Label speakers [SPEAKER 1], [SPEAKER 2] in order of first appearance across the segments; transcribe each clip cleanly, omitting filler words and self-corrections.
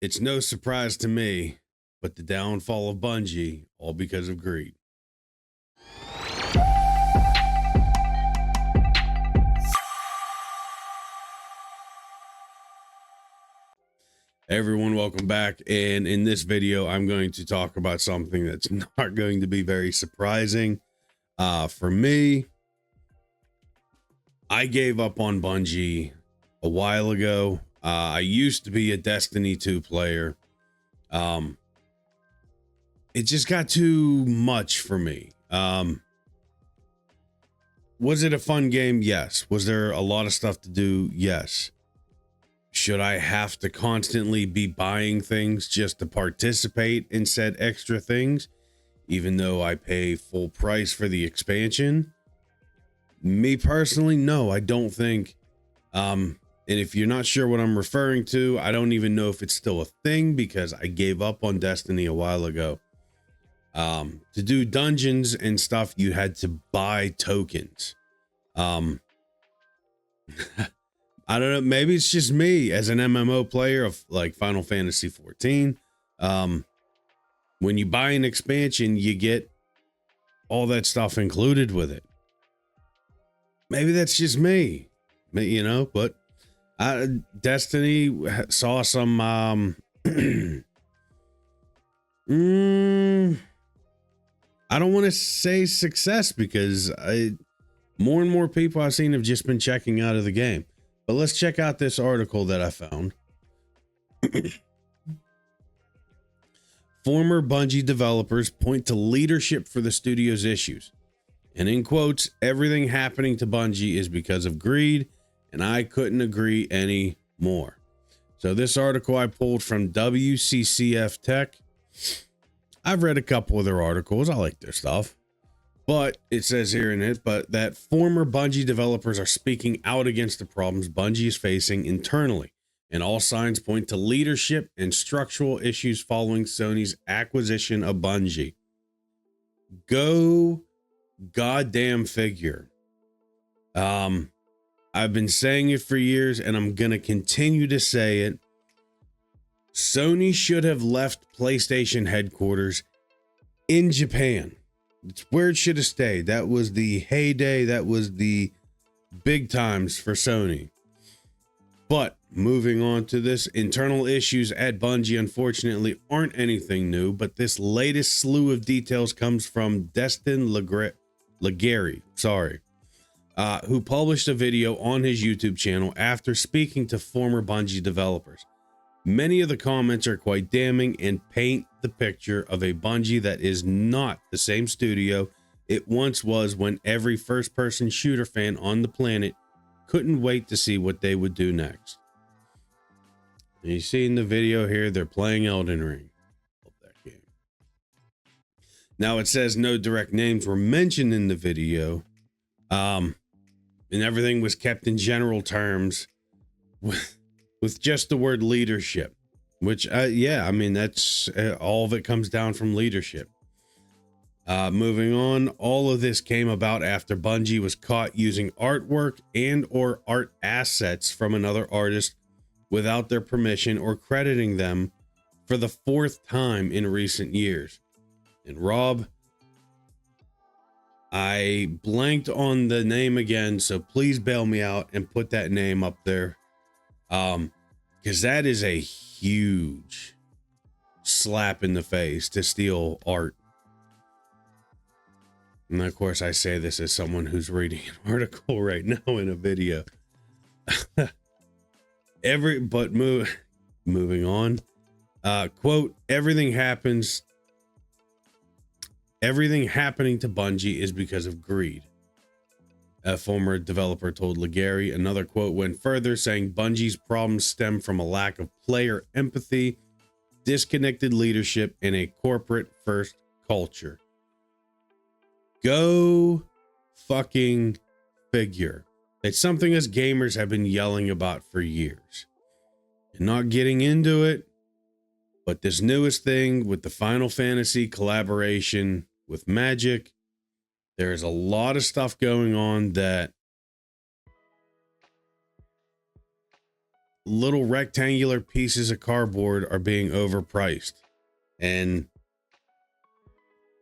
[SPEAKER 1] It's no surprise to me, but the downfall of Bungie, all because of greed. Hey everyone, welcome back. And in this video, I'm going to talk about something that's not going to be very surprising. For me, I gave up on Bungie a while ago. I used to be a Destiny 2 player. It just got too much for me. Was it a fun game? Yes. Was there a lot of stuff to do? Yes. Should I have to constantly be buying things just to participate in said extra things, even though I pay full price for the expansion? Me personally, no, I don't think. And if you're not sure what I'm referring to, I don't even know if it's still a thing because I gave up on Destiny a while ago. To do dungeons and stuff, you had to buy tokens. I don't know, maybe it's just me as an MMO player of like Final Fantasy 14. When you buy an expansion, you get all that stuff included with it. Maybe that's just me, you know, but Destiny saw some I don't want to say success because more and more people I've seen have just been checking out of the game. But let's check out this article that I found. Former Bungie developers point to leadership for the studio's issues. And in quotes, everything happening to Bungie is because of greed, and I couldn't agree any more. So this article I pulled from WCCF Tech. I've read a couple of their articles. I like their stuff. But it says here in it, but that former Bungie developers are speaking out against the problems Bungie is facing internally. And all signs point to leadership and structural issues following Sony's acquisition of Bungie. Go goddamn figure. I've been saying it for years and I'm going to continue to say it. Sony should have left PlayStation headquarters in Japan. It's where it should have stayed. That was the heyday. That was the big times for Sony. But moving on to this, internal issues at Bungie unfortunately aren't anything new, but this latest slew of details comes from Destin Legary, who published a video on his YouTube channel after speaking to former Bungie developers. Many of the comments are quite damning and paint the picture of a Bungie that is not the same studio it once was, when every first-person shooter fan on the planet couldn't wait to see what they would do next. And you see in the video here, they're playing Elden Ring. Love that game. Now it says no direct names were mentioned in the video, and everything was kept in general terms with just the word leadership, which, yeah, I mean, that's all of it comes down from leadership. Moving on, all of this came about after Bungie was caught using artwork and or art assets from another artist without their permission or crediting them for the fourth time in recent years. And Rob, I blanked on the name again, so please bail me out and put that name up there. Because that is a huge slap in the face to steal art. And of course, I say this as someone who's reading an article right now in a video. Moving on. Quote, everything happening to Bungie is because of greed, a former developer told Legary. Another quote went further, saying Bungie's problems stem from a lack of player empathy, disconnected leadership, and a corporate first culture. Go fucking figure. It's something us gamers have been yelling about for years. And not getting into it, but this newest thing with the Final Fantasy collaboration with Magic, there's a lot of stuff going on that little rectangular pieces of cardboard are being overpriced. And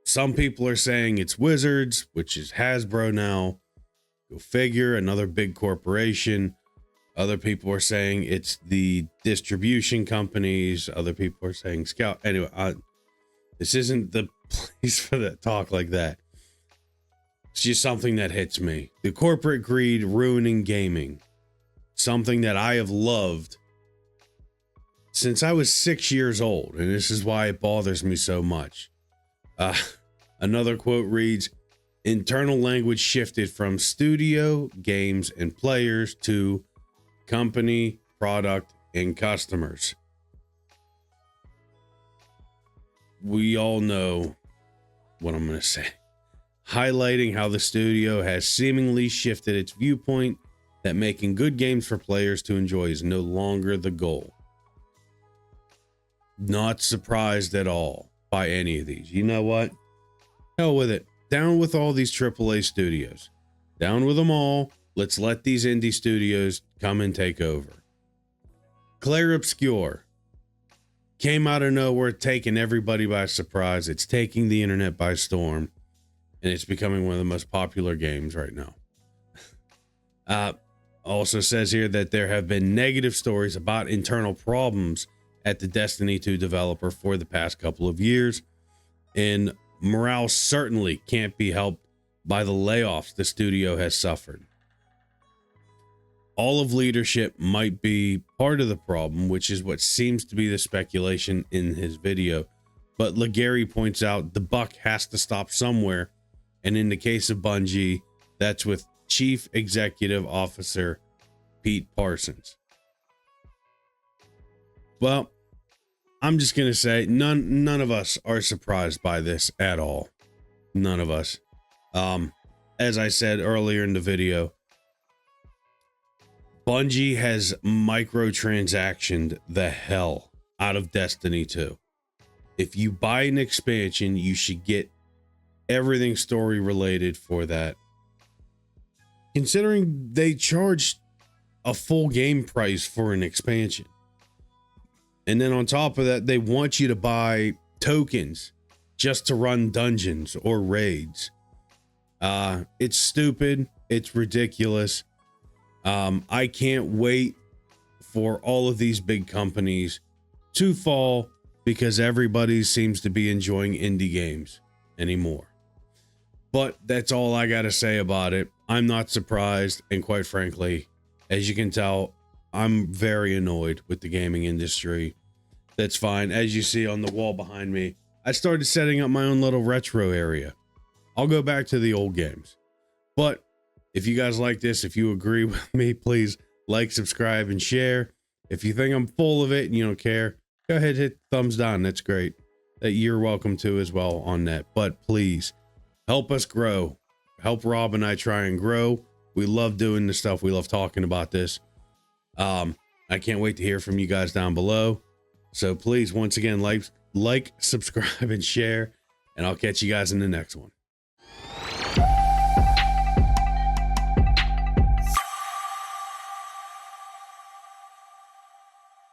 [SPEAKER 1] some people are saying it's Wizards, which is Hasbro now. Go figure, another big corporation. Other people are saying it's the distribution companies. Other people are saying Scout. Anyway, this isn't the place for that talk like that. It's just something that hits me. The corporate greed ruining gaming. Something that I have loved since I was 6 years old. And this is why it bothers me so much. Another quote reads, internal language shifted from studio, games, and players to company, product, and customers. We all know what I'm going to say. Highlighting how the studio has seemingly shifted its viewpoint that making good games for players to enjoy is no longer the goal. Not surprised at all by any of these. You know what? Hell with it. Down with all these AAA studios. Down with them all. Let's let these indie studios come and take over. Claire Obscure came out of nowhere, taking everybody by surprise. It's taking the internet by storm, and it's becoming one of the most popular games right now. Also says here that there have been negative stories about internal problems at the Destiny 2 developer for the past couple of years, and morale certainly can't be helped by the layoffs the studio has suffered. All of leadership might be part of the problem, which is what seems to be the speculation in his video. But Legary points out the buck has to stop somewhere. And in the case of Bungie, that's with Chief Executive Officer Pete Parsons. Well, I'm just going to say none of us are surprised by this at all. None of us. As I said earlier in the video, Bungie has microtransactioned the hell out of Destiny 2. If you buy an expansion, you should get everything story related for that. Considering they charged a full game price for an expansion. And then on top of that, they want you to buy tokens just to run dungeons or raids. It's stupid. It's ridiculous. I can't wait for all of these big companies to fall because everybody seems to be enjoying indie games anymore. But that's all I got to say about it. I'm not surprised. And quite frankly, as you can tell, I'm very annoyed with the gaming industry. That's fine. As you see on the wall behind me, I started setting up my own little retro area. I'll go back to the old games. But if you guys like this, if you agree with me, please like, subscribe, and share. If you think I'm full of it and you don't care, go ahead, hit thumbs down. That's great. That you're welcome to as well on that. But please help us grow. Help Rob and I try and grow. We love doing this stuff. We love talking about this. I can't wait to hear from you guys down below. So please, once again, like, subscribe, and share. And I'll catch you guys in the next one.